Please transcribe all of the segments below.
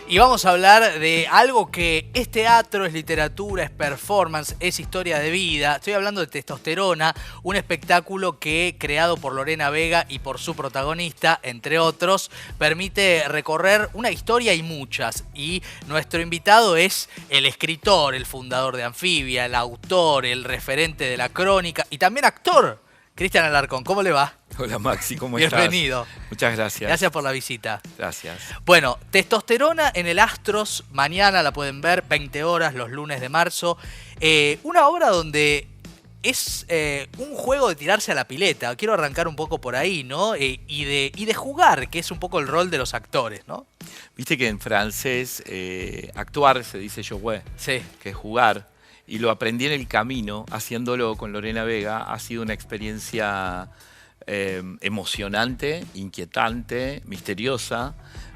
Y vamos a hablar de algo que es teatro, es literatura, es performance, es historia de vida. Estoy hablando de Testosterona, un espectáculo que, creado por Lorena Vega y por su protagonista, entre otros, permite recorrer una historia y muchas. Y nuestro invitado es el escritor, el fundador de Anfibia, el autor, el referente de la crónica y también actor, Cristian Alarcón. ¿Cómo le va? Hola Maxi, ¿cómo estás? Bienvenido. Muchas gracias. Gracias por la visita. Gracias. Bueno, Testosterona en el Astros, mañana la pueden ver, 20 horas, los lunes de marzo. Una obra donde es un juego de tirarse a la pileta. Quiero arrancar un poco por ahí, ¿no? Y de jugar, que es un poco el rol de los actores, ¿no? Viste que en francés actuar se dice jouer, Sí. que es jugar. Y lo aprendí en el camino, haciéndolo con Lorena Vega. Ha sido una experiencia emocionante, inquietante, misteriosa.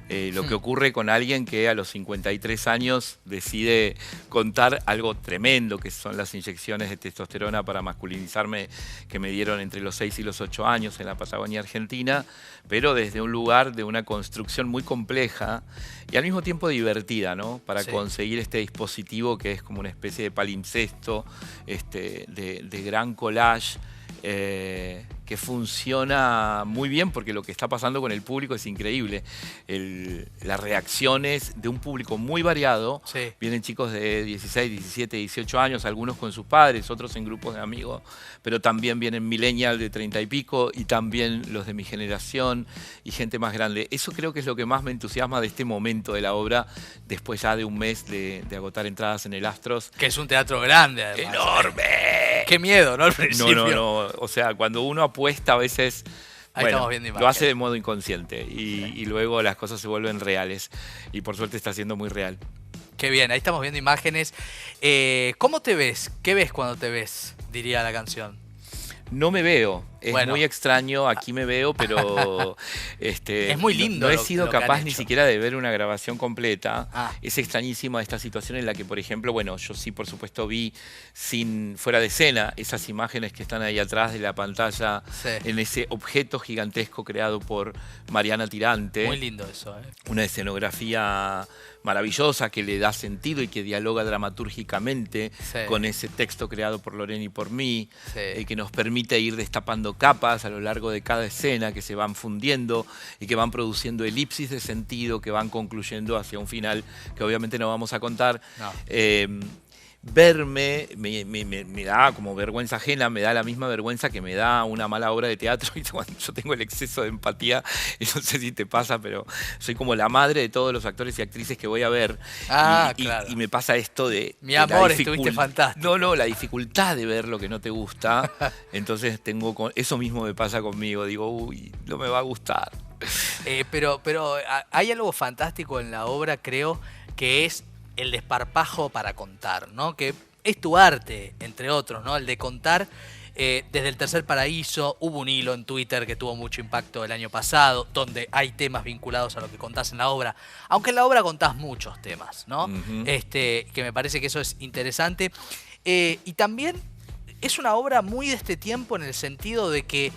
Lo que ocurre con alguien que a los 53 años decide contar algo tremendo, que son las inyecciones de testosterona para masculinizarme que me dieron entre los 6 y los 8 años en la Patagonia Argentina, pero desde un lugar de una construcción muy compleja y al mismo tiempo divertida, ¿no? Para conseguir este dispositivo que es como una especie de palimpsesto, de gran collage, que funciona muy bien porque lo que está pasando con el público es increíble. Las reacciones de un público muy variado. Sí. Vienen chicos de 16, 17, 18 años, algunos con sus padres, otros en grupos de amigos, pero también vienen millennials de 30 y pico y también los de mi generación y gente más grande. Eso creo que es lo que más me entusiasma de este momento de la obra, después ya de un mes de agotar entradas en el Astros. Que es un teatro grande, además. ¡Enorme! Qué miedo, ¿no? Al principio. No. O sea, cuando uno apuesta a veces, Ahí estamos viendo imágenes. lo hace de modo inconsciente y luego las cosas se vuelven reales. Y por suerte está siendo muy real. Qué bien, ahí estamos viendo imágenes. ¿Cómo te ves? ¿Qué ves cuando te ves? Diría la canción. No me veo, es Bueno. muy extraño, aquí me veo, pero Es muy lindo no he lo sido que han capaz ni hecho. siquiera de ver una grabación completa. Ah. Es extrañísima esta situación en la que, por ejemplo, bueno, yo sí, por supuesto, vi fuera de escena esas imágenes que están ahí atrás de la pantalla, Sí. en ese objeto gigantesco creado por Mariana Tirante. Muy lindo eso, ¿eh? Una escenografía maravillosa que le da sentido y que dialoga dramatúrgicamente Sí. con ese texto creado por Lorena y por mí, Sí. que nos permite ir destapando capas a lo largo de cada escena que se van fundiendo y que van produciendo elipsis de sentido que van concluyendo hacia un final que obviamente no vamos a contar. No. Verme me da como vergüenza ajena, me da la misma vergüenza que me da una mala obra de teatro. Y cuando yo tengo el exceso de empatía, y no sé si te pasa, pero soy como la madre de todos los actores y actrices que voy a ver. Claro. Y me pasa esto de... Mi de la amor, estuviste fantástico. No, la dificultad de ver lo que no te gusta. Entonces eso mismo me pasa conmigo. Digo, uy, no me va a gustar. Pero hay algo fantástico en la obra, creo, que es el desparpajo para contar, ¿no? Que es tu arte, entre otros, ¿no? El de contar. Desde el Tercer Paraíso hubo un hilo en Twitter que tuvo mucho impacto el año pasado, donde hay temas vinculados a lo que contás en la obra. Aunque en la obra contás muchos temas, ¿no? Que me parece que eso es interesante. Y también es una obra muy de este tiempo en el sentido de que,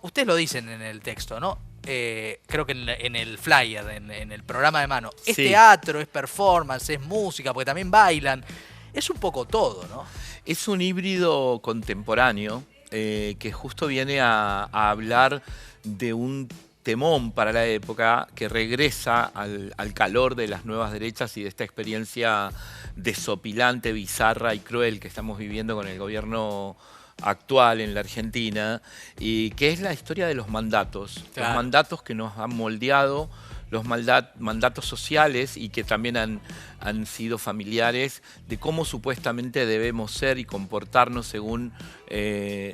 ustedes lo dicen en el texto, ¿no? Creo que en el flyer, en el programa de mano. Es Sí. teatro, es performance, es música, porque también bailan. Es un poco todo, ¿no? Es un híbrido contemporáneo que justo viene a hablar de un temón para la época que regresa al calor de las nuevas derechas y de esta experiencia desopilante, bizarra y cruel que estamos viviendo con el gobierno actual en la Argentina, y que es la historia de los mandatos. Claro. Los mandatos que nos han moldeado, los mandatos sociales y que también han sido familiares de cómo supuestamente debemos ser y comportarnos según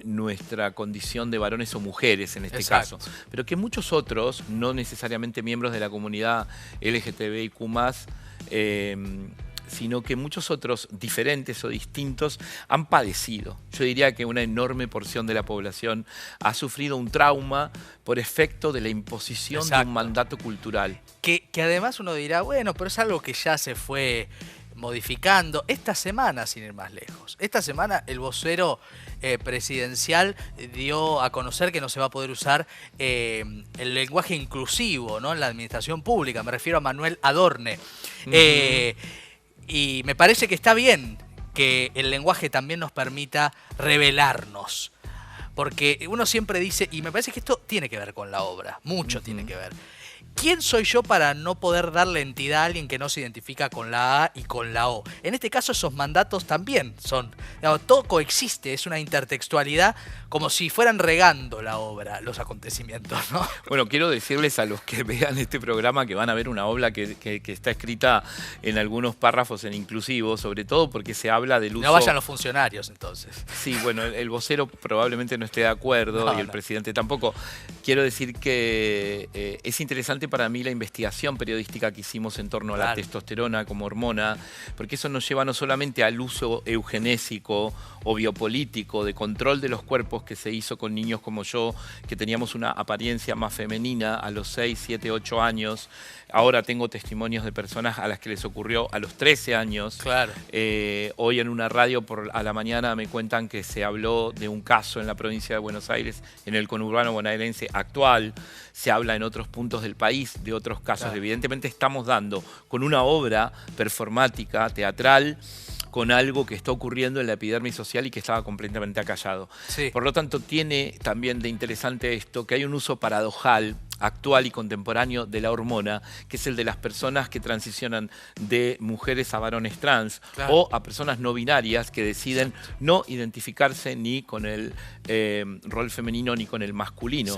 nuestra condición de varones o mujeres en este Exacto. caso. Pero que muchos otros, no necesariamente miembros de la comunidad LGTBIQ+, sino que muchos otros diferentes o distintos han padecido. Yo diría que una enorme porción de la población ha sufrido un trauma por efecto de la imposición de Exacto. un mandato cultural. Que además uno dirá, bueno, pero es algo que ya se fue modificando. Esta semana, sin ir más lejos, esta semana el vocero presidencial dio a conocer que no se va a poder usar el lenguaje inclusivo, ¿no?, en la administración pública. Me refiero a Manuel Adorne. Y me parece que está bien que el lenguaje también nos permita revelarnos. Porque uno siempre dice, y me parece que esto tiene que ver con la obra, mucho tiene que ver. ¿Quién soy yo para no poder darle entidad a alguien que no se identifica con la A y con la O? En este caso esos mandatos también son, digamos, todo coexiste, es una intertextualidad como si fueran regando la obra, los acontecimientos, ¿no? Bueno, quiero decirles a los que vean este programa que van a ver una obra que está escrita en algunos párrafos en inclusivo, sobre todo porque se habla del uso... No vayan los funcionarios entonces. Sí, bueno, el vocero probablemente no esté de acuerdo y el presidente tampoco. Quiero decir que es interesante para mí la investigación periodística que hicimos en torno a la testosterona como hormona, porque eso nos lleva no solamente al uso eugenésico o biopolítico de control de los cuerpos que se hizo con niños como yo, que teníamos una apariencia más femenina a los 6, 7, 8 años. Ahora tengo testimonios de personas a las que les ocurrió a los 13 años. Claro. Hoy en una radio a la mañana me cuentan que se habló de un caso en la provincia de Buenos Aires, en el conurbano bonaerense actual. Se habla en otros puntos del país de otros casos. Claro. Evidentemente estamos dando con una obra performática, teatral, con algo que está ocurriendo en la epidermis social y que estaba completamente acallado. Sí. Por lo tanto, tiene también de interesante esto, que hay un uso paradojal, actual y contemporáneo de la hormona, que es el de las personas que transicionan de mujeres a varones trans, o a personas no binarias que deciden no identificarse ni con el rol femenino ni con el masculino.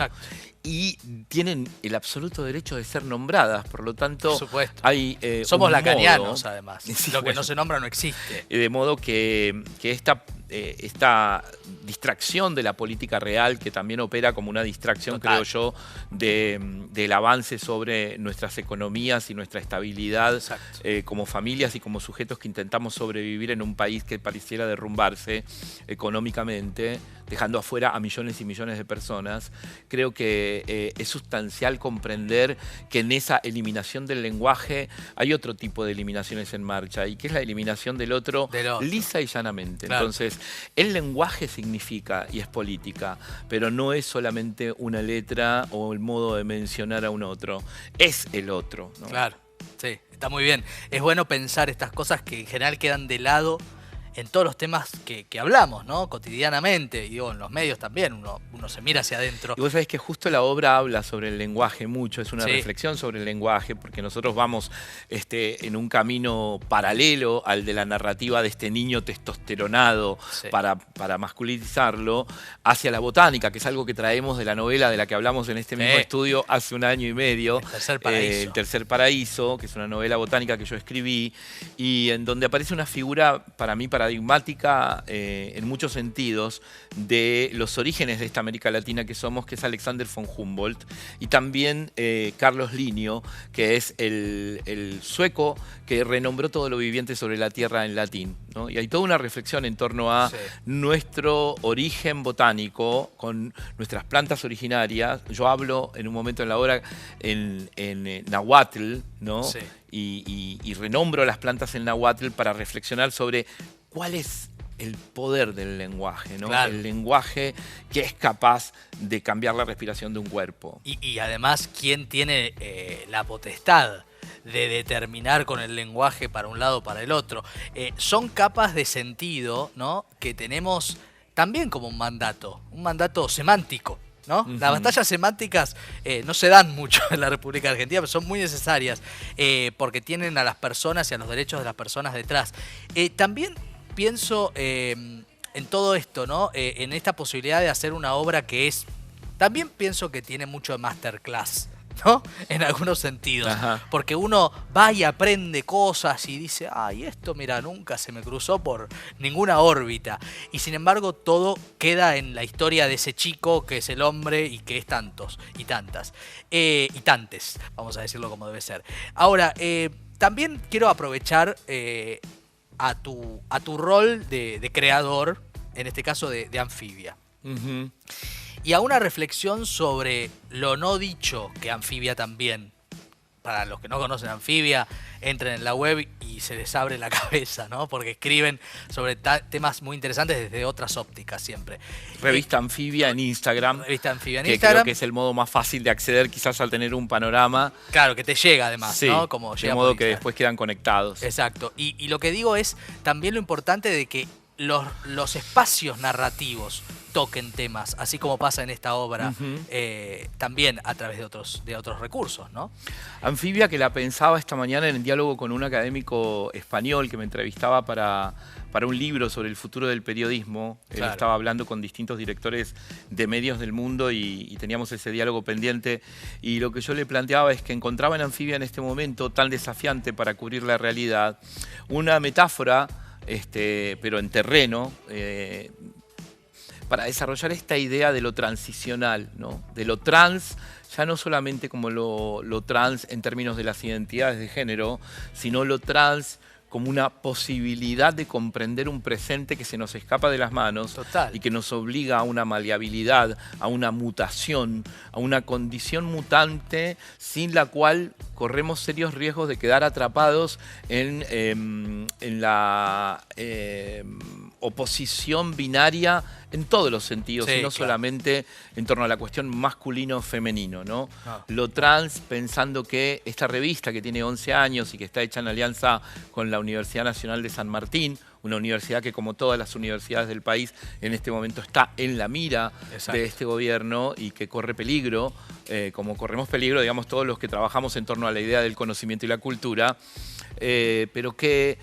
Y tienen el absoluto derecho de ser nombradas, por lo tanto, por supuesto, hay somos lacanianos, además. Sí, lo que no se nombra no existe. De modo que esta distracción de la política real, que también opera como una distracción, creo yo, del avance sobre nuestras economías y nuestra estabilidad como familias y como sujetos que intentamos sobrevivir en un país que pareciera derrumbarse económicamente, dejando afuera a millones y millones de personas. Creo que es sustancial comprender que en esa eliminación del lenguaje hay otro tipo de eliminaciones en marcha, y que es la eliminación del otro lisa y llanamente. Claro. Entonces, el lenguaje significa y es política, pero no es solamente una letra o el modo de mencionar a un otro, es el otro, ¿no? Claro, sí, está muy bien. Es bueno pensar estas cosas que en general quedan de lado en todos los temas que hablamos, ¿no?, cotidianamente, y digo, en los medios también, uno se mira hacia adentro. Y vos sabés que justo la obra habla sobre el lenguaje mucho, es una reflexión sobre el lenguaje, porque nosotros vamos en un camino paralelo al de la narrativa de este niño testosteronado para masculinizarlo, hacia la botánica, que es algo que traemos de la novela de la que hablamos en este mismo estudio hace 1 año y medio. El tercer paraíso. El tercer paraíso, que es una novela botánica que yo escribí, y en donde aparece una figura para mí paradigmática en muchos sentidos de los orígenes de esta América Latina que somos, que es Alexander von Humboldt, y también Carlos Linneo, que es el sueco que renombró todo lo viviente sobre la Tierra en latín, ¿no? Y hay toda una reflexión en torno a nuestro origen botánico con nuestras plantas originarias. Yo hablo en un momento en la obra en Nahuatl, ¿no? Y renombro las plantas en Nahuatl para reflexionar sobre cuál es el poder del lenguaje, ¿no? El lenguaje que es capaz de cambiar la respiración de un cuerpo. Y además, ¿quién tiene la potestad de determinar con el lenguaje para un lado o para el otro? Son capas de sentido, ¿no?, que tenemos también como un mandato semántico, ¿no? Las batallas semánticas no se dan mucho en la República Argentina, pero son muy necesarias porque tienen a las personas y a los derechos de las personas detrás. También pienso en todo esto, ¿no? En esta posibilidad de hacer una obra que también pienso que tiene mucho de masterclass, ¿no?, en algunos sentidos. Porque uno va y aprende cosas y dice, ay, esto, mira, nunca se me cruzó por ninguna órbita. Y sin embargo, todo queda en la historia de ese chico que es el hombre y que es tantos y tantas. Y tantes, vamos a decirlo como debe ser. Ahora, también quiero aprovechar a tu rol de creador, en este caso de Anfibia. Y a una reflexión sobre lo no dicho que Anfibia también para los que no conocen Anfibia, entren en la web y se les abre la cabeza, ¿no? Porque escriben sobre temas muy interesantes desde otras ópticas siempre. Revista Anfibia en Instagram. Revista Anfibia en que Instagram. Creo que es el modo más fácil de acceder, quizás al tener un panorama. Claro, que te llega además, Sí, ¿no? Como llega de modo que después quedan conectados. Exacto. Y lo que digo es también lo importante de que los espacios narrativos toquen temas, así como pasa en esta obra, también a través de otros recursos, ¿no? Anfibia, que la pensaba esta mañana en el diálogo con un académico español que me entrevistaba para un libro sobre el futuro del periodismo. Él estaba hablando con distintos directores de medios del mundo y teníamos ese diálogo pendiente. Y lo que yo le planteaba es que encontraba en Anfibia en este momento tan desafiante para cubrir la realidad una metáfora, pero en terreno, para desarrollar esta idea de lo transicional, ¿no? De lo trans, ya no solamente como lo trans en términos de las identidades de género, sino lo trans como una posibilidad de comprender un presente que se nos escapa de las manos. Total. Y que nos obliga a una maleabilidad, a una mutación, a una condición mutante sin la cual corremos serios riesgos de quedar atrapados en la oposición binaria en todos los sentidos, y no solamente en torno a la cuestión masculino-femenino, ¿no? Lo trans, pensando que esta revista que tiene 11 años y que está hecha en alianza con la Universidad Nacional de San Martín, una universidad que, como todas las universidades del país, en este momento está en la mira de este gobierno y que corre peligro, como corremos peligro, digamos, todos los que trabajamos en torno a la idea del conocimiento y la cultura, pero que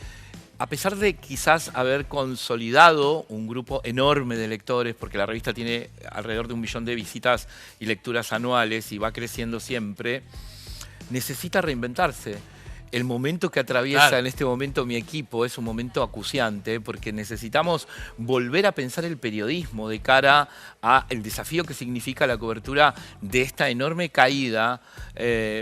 a pesar de quizás haber consolidado un grupo enorme de lectores, porque la revista tiene alrededor de 1 millón de visitas y lecturas anuales y va creciendo siempre, necesita reinventarse. El momento que atraviesa en este momento mi equipo es un momento acuciante, porque necesitamos volver a pensar el periodismo de cara al desafío que significa la cobertura de esta enorme caída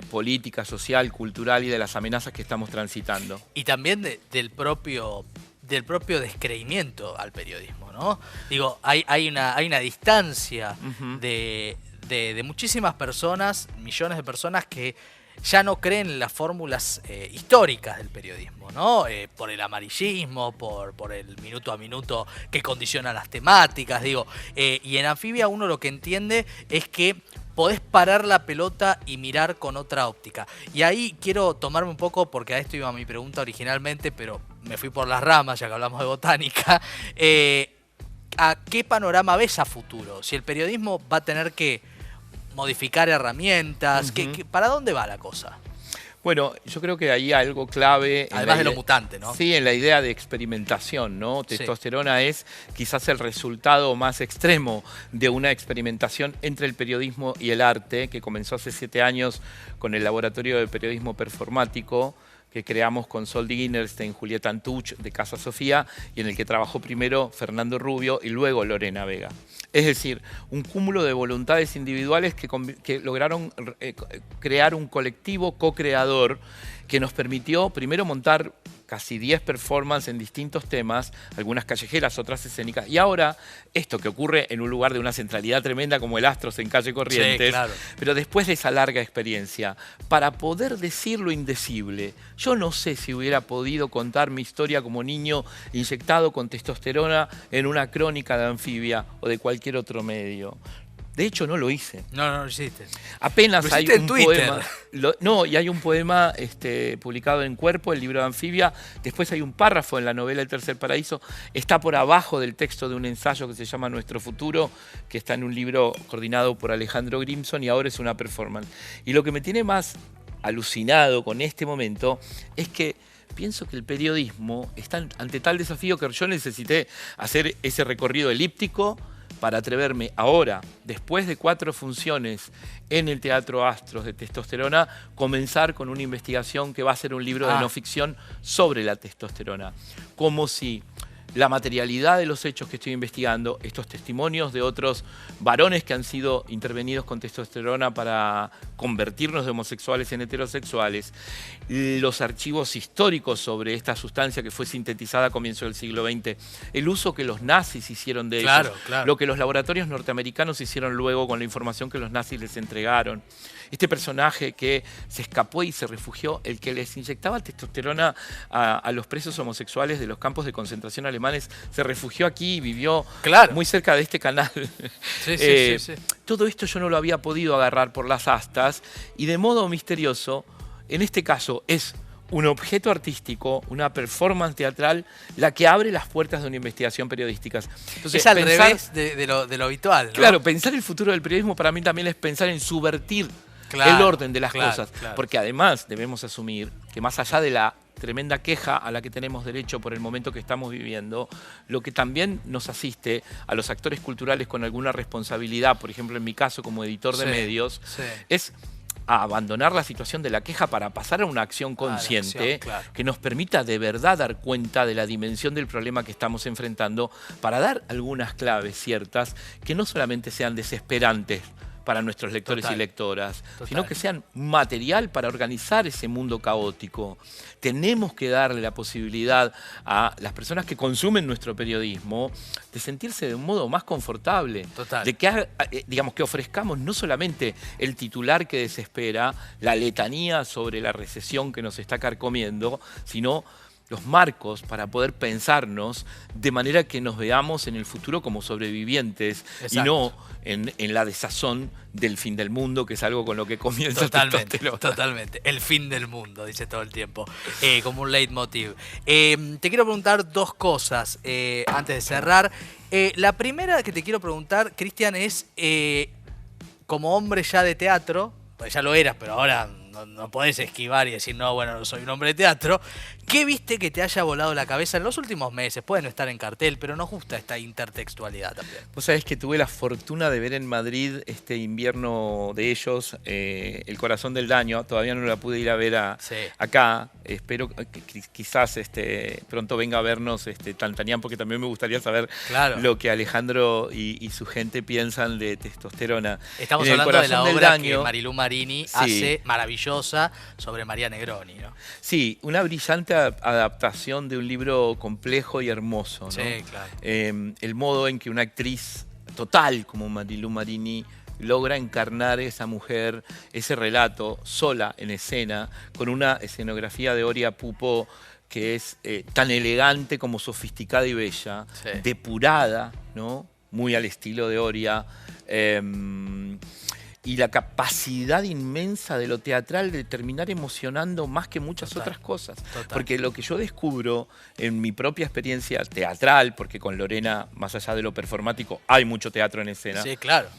política, social, cultural y de las amenazas que estamos transitando. Y también del propio descreimiento al periodismo, ¿no? Digo, hay una distancia de muchísimas personas, millones de personas que ya no creen en las fórmulas históricas del periodismo, ¿no? Por el amarillismo, por el minuto a minuto que condiciona las temáticas, digo. Y en Anfibia uno lo que entiende es que podés parar la pelota y mirar con otra óptica. Y ahí quiero tomarme un poco, porque a esto iba mi pregunta originalmente, pero me fui por las ramas, ya que hablamos de botánica. ¿A qué panorama ves a futuro? Si el periodismo va a tener que modificar herramientas, ¿para dónde va la cosa? Bueno, yo creo que ahí hay algo clave. Además de lo mutante, ¿no? Sí, en la idea de experimentación, ¿no? Testosterona es quizás el resultado más extremo de una experimentación entre el periodismo y el arte, que comenzó hace 7 años con el Laboratorio de Periodismo Performático, que creamos con Sol Diginerstein, Julieta Antuch de Casa Sofía, y en el que trabajó primero Fernando Rubio y luego Lorena Vega. Es decir, un cúmulo de voluntades individuales que lograron crear un colectivo co-creador que nos permitió primero montar casi 10 performances en distintos temas, algunas callejeras, otras escénicas, y ahora esto que ocurre en un lugar de una centralidad tremenda como el Astros en Calle Corrientes, pero después de esa larga experiencia, para poder decir lo indecible. Yo no sé si hubiera podido contar mi historia como niño inyectado con testosterona en una crónica de Anfibia o de cualquier otro medio. De hecho, no lo hice. No lo hiciste. Apenas lo hay hiciste un en Twitter. poema. Y hay un poema publicado en Cuerpo, el libro de Anfibia. Después hay un párrafo en la novela El Tercer Paraíso. Está por abajo del texto de un ensayo que se llama Nuestro Futuro, que está en un libro coordinado por Alejandro Grimson y ahora es una performance. Y lo que me tiene más alucinado con este momento es que pienso que el periodismo está ante tal desafío que yo necesité hacer ese recorrido elíptico para atreverme ahora, después de 4 funciones en el Teatro Astros de Testosterona, comenzar con una investigación que va a ser un libro de no ficción sobre la testosterona. Como si la materialidad de los hechos que estoy investigando, estos testimonios de otros varones que han sido intervenidos con testosterona para convertirnos de homosexuales en heterosexuales, los archivos históricos sobre esta sustancia que fue sintetizada a comienzos del siglo XX, el uso que los nazis hicieron de ellos, lo que los laboratorios norteamericanos hicieron luego con la información que los nazis les entregaron, este personaje que se escapó y se refugió, el que les inyectaba testosterona a los presos homosexuales de los campos de concentración alemanes, se refugió aquí y vivió muy cerca de este canal. Sí. Todo esto yo no lo había podido agarrar por las astas y de modo misterioso, en este caso es un objeto artístico, una performance teatral, la que abre las puertas de una investigación periodística. Entonces, es al revés de lo habitual, ¿no? Claro, pensar el futuro del periodismo para mí también es pensar en subvertir el orden de las cosas. Porque además debemos asumir que más allá de la tremenda queja a la que tenemos derecho por el momento que estamos viviendo, lo que también nos asiste a los actores culturales con alguna responsabilidad, por ejemplo en mi caso como editor de medios, es a abandonar la situación de la queja para pasar a una acción consciente que nos permita de verdad dar cuenta de la dimensión del problema que estamos enfrentando para dar algunas claves ciertas que no solamente sean desesperantes para nuestros lectores y lectoras, sino que sean material para organizar ese mundo caótico. Tenemos que darle la posibilidad a las personas que consumen nuestro periodismo de sentirse de un modo más confortable, de que, digamos, que ofrezcamos no solamente el titular que desespera, la letanía sobre la recesión que nos está carcomiendo, sino los marcos para poder pensarnos de manera que nos veamos en el futuro como sobrevivientes y no en la desazón del fin del mundo, que es algo con lo que comienza Totalmente. El fin del mundo, dice todo el tiempo, como un leitmotiv. Te quiero preguntar dos cosas antes de cerrar. La primera que te quiero preguntar, Cristian, es como hombre ya de teatro, pues ya lo eras, pero ahora no podés esquivar y decir, no, bueno, no soy un hombre de teatro. ¿Qué viste que te haya volado la cabeza en los últimos meses? Puede no estar en cartel, pero nos gusta esta intertextualidad también. Vos sabés que tuve la fortuna de ver en Madrid este invierno de ellos, El corazón del daño. Todavía no la pude ir a ver acá. Espero que quizás pronto venga a vernos Tantanián, porque también me gustaría saber lo que Alejandro y su gente piensan de testosterona. Estamos hablando de la obra que Marilú Marini hace maravillosa sobre María Negroni, ¿no? Sí, una brillante adaptación de un libro complejo y hermoso, ¿no? Sí, claro. El modo en que una actriz total como Marilú Marini logra encarnar esa mujer, ese relato, sola en escena, con una escenografía de Oria Pupo que es tan elegante como sofisticada y bella, depurada, ¿no? Muy al estilo de Oria, y la capacidad inmensa de lo teatral de terminar emocionando más que muchas otras cosas. Porque lo que yo descubro en mi propia experiencia teatral, porque con Lorena, más allá de lo performático, hay mucho teatro en escena. Sí, claro.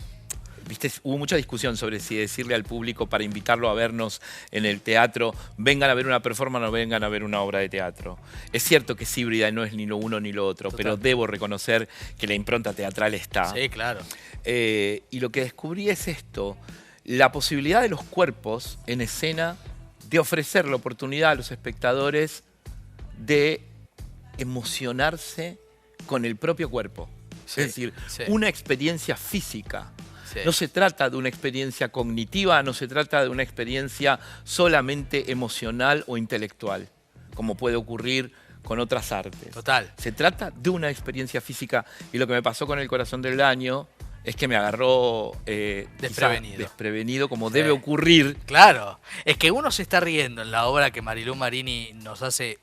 ¿Viste? Hubo mucha discusión sobre si decirle al público para invitarlo a vernos en el teatro, vengan a ver una performance o vengan a ver una obra de teatro. Es cierto que es híbrida y no es ni lo uno ni lo otro, pero debo reconocer que la impronta teatral está. Sí, claro. Y lo que descubrí es esto, la posibilidad de los cuerpos en escena de ofrecer la oportunidad a los espectadores de emocionarse con el propio cuerpo. Es decir, una experiencia física. No se trata de una experiencia cognitiva, no se trata de una experiencia solamente emocional o intelectual, como puede ocurrir con otras artes. Se trata de una experiencia física y lo que me pasó con El corazón del daño es que me agarró desprevenido como debe ocurrir. Claro, es que uno se está riendo en la obra que Marilú Marini nos hace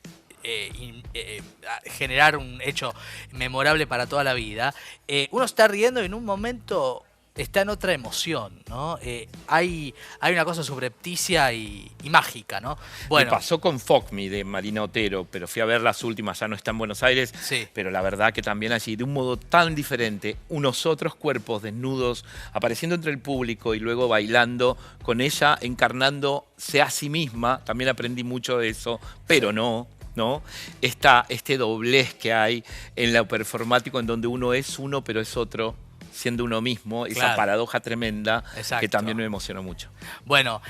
generar un hecho memorable para toda la vida. Uno está riendo y en un momento está en otra emoción, ¿no? Hay una cosa subrepticia y mágica, ¿no? Bueno, me pasó con Fuck Me de Marina Otero, pero fui a ver las últimas, ya no está en Buenos Aires, pero la verdad que también allí, de un modo tan diferente, unos otros cuerpos desnudos apareciendo entre el público y luego bailando, con ella encarnándose a sí misma, también aprendí mucho de eso, pero no. Este doblez que hay en lo performático en donde uno es uno pero es otro, siendo uno mismo, esa paradoja tremenda que también me emocionó mucho. Bueno,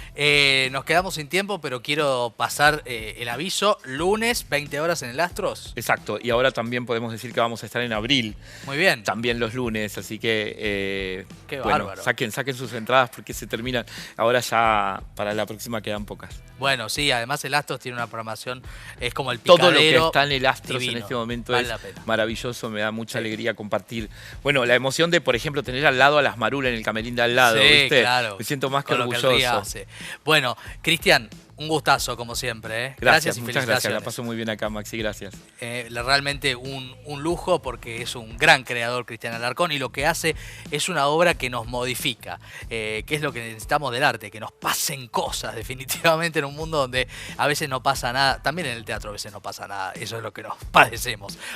nos quedamos sin tiempo, pero quiero pasar el aviso. Lunes, 20 horas en el Astros. Exacto, y ahora también podemos decir que vamos a estar en abril. Muy bien. También los lunes, así que qué bueno, bárbaro. Saquen sus entradas porque se terminan. Ahora ya para la próxima quedan pocas. Bueno, sí, además el Astros tiene una programación, es como el picadero. Todo lo que está en el Astros divino, en este momento vale es maravilloso, me da mucha alegría compartir. Bueno, la emoción de por ejemplo, tener al lado a las Marulas en el camerín de al lado, Sí, ¿viste? claro. Me siento más que Con lo que el Ría orgulloso. hace. Bueno, Cristian, un gustazo como siempre. ¿Eh? Gracias, y muchas gracias. felicitaciones. La paso muy bien acá, Maxi, gracias. Realmente un lujo porque es un gran creador Cristian Alarcón y lo que hace es una obra que nos modifica, que es lo que necesitamos del arte, que nos pasen cosas definitivamente en un mundo donde a veces no pasa nada, también en el teatro a veces no pasa nada, eso es lo que nos padecemos.